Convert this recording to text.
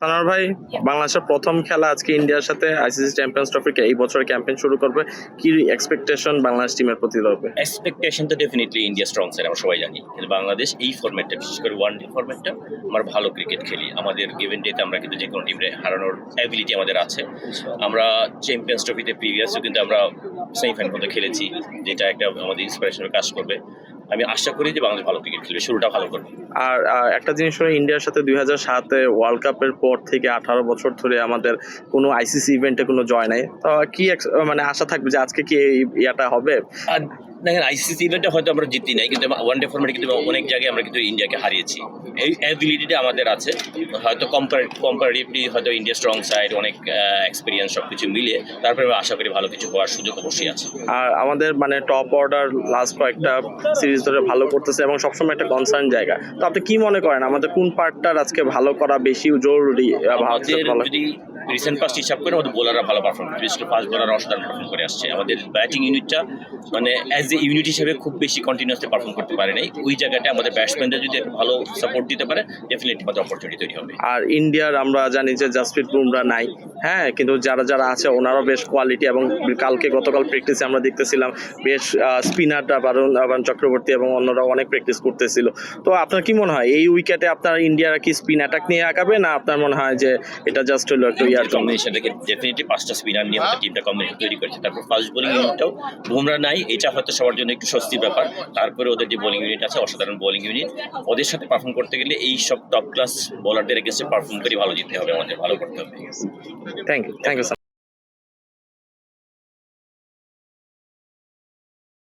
সানোয়ার ভাই, বাংলাদেশের প্রথম খেলা আজকে ইন্ডিয়ার সাথে আইসিসি চ্যাম্পিয়ন্স ট্রফি এই বছরের ক্যাম্পেইন শুরু করবে। কি এক্সপেকটেশন বাংলাদেশ টিমের প্রতি থাকবে? এক্সপেকটেশন তো ডেফিনেটলি ইন্ডিয়া স্ট্রং সাইড, আমরা সবাই জানি। কিন্তু বাংলাদেশ এই ফরম্যাটটা, বিশেষ করে ওয়ান ডে ফরম্যাটটা আমরা ভালো ক্রিকেট খেলি। আমাদের গিভেন ডেতে আমরা কিন্তু যে কোনো টিমে হারানোর অ্যাবিলিটি আমাদের আছে। আমরা চ্যাম্পিয়ন্স ট্রফিতে প্রিভিয়াসও কিন্তু আমরা সেমিফাইনাল পর্যন্ত খেলেছি, যেটা একটা আমাদের ইন্সপিরেশনের কাজ করবে। আমি আশা করি যে বাংলাদেশ ভালো ক্রিকেট খেলবে, শুরুটা ভালো করবে। আর একটা জিনিস হলো, ইন্ডিয়ার সাথে 2007-এ ওয়ার্ল্ড কাপের পর থেকে 18 বছর ধরে আমাদের কোনো আইসিসি ইভেন্টে কোনো জয় নাই। তো কি মানে আশা থাকবে যে আজকে কি এই ইয়াটা হবে? আর দেখেন, আইসিসি ইভেন্টে হয়তো আমরা জিতি নাই, কিন্তু ওয়ান ডে ফরম্যাটে কিন্তু অনেক জায়গায় আমরা কিন্তু ইন্ডিয়াকে হারিয়েছি। এই অ্যাবিলিটিটা আমাদের আছে। হয়তো কম্পারেটিভলি হয়তো ইন্ডিয়া স্ট্রং সাইড, অনেক এক্সপিরিয়েন্স সব কিছু মিলিয়ে তারপরে আমরা আশা করি ভালো কিছু হওয়ার সুযোগ অবশ্যই আছে। আর আমাদের মানে টপ অর্ডার লাস্ট কয়েকটা সিরিজ ধরে ভালো করতেছে এবং সবসময় একটা কনসার্ন জায়গা। তো আপনি কি মনে করেন আমাদের কোন পার্টটার আজকে ভালো করা বেশি জরুরি? যদি রিসেন্ট পাস্ট হিসাব করে আমাদের বোলাররা ভালো পারফর্ম করে, বিশেষ করে ফাস্ট বোলাররা অসাধারণ পারফর্ম করে আসছে। আমাদের ব্যাটিং ইউনিটটা মানে অ্যাজ এ ইউনিট হিসেবে খুব বেশি কন্টিনিউয়াসলি পারফর্ম করতে পারে নাই। ওই জায়গাটা আমাদের ব্যাটসম্যানদের যদি একটু ভালো সাপোর্ট দিতে পারে, ডেফিনেটলি আমাদের অপরচুনিটি তৈরি হবে। আর ইন্ডিয়ার আমরা জানি যে জাসপ্রীত বুমরা নাই, হ্যাঁ, কিন্তু যারা আছে ওনারও বেশ কোয়ালিটি। এবং গতকাল প্র্যাকটিসে আমরা দেখতেছিলাম বেশ স্পিনাররা বারুণ চক্রবর্তী এবং অন্যরা অনেক প্র্যাকটিস করতেছিল। তো আপনার কি মনে হয় এই উইকেটে আপনার ইন্ডিয়ারা কি স্পিন অ্যাটাক নিয়ে আগাবে, না আপনার মনে হয় যে এটা জাস্ট হলো একটু ইয়ার কম্বিনেশন থেকে ডেফিনেটলি 5টা স্পিনার নিয়ে হয়তো টিমটা কম্বিনেশন তৈরি করেছে। তারপর ফাস্ট বোলিং ইউনিটটাও বুমরা নাই, এটা হয়তো সবার জন্য একটু স্বস্তির ব্যাপার। তারপরে ওদের যে বোলিং ইউনিট আছে, অসাধারণ বোলিং ইউনিট, ওদের সাথে পারফর্ম করতে গেলে এই সব টপ ক্লাস বোলারদের এগেন্সে পারফর্ম করে ভালো জিততে হবে, আমাদের ভালো করতে হবে। Thank you sir.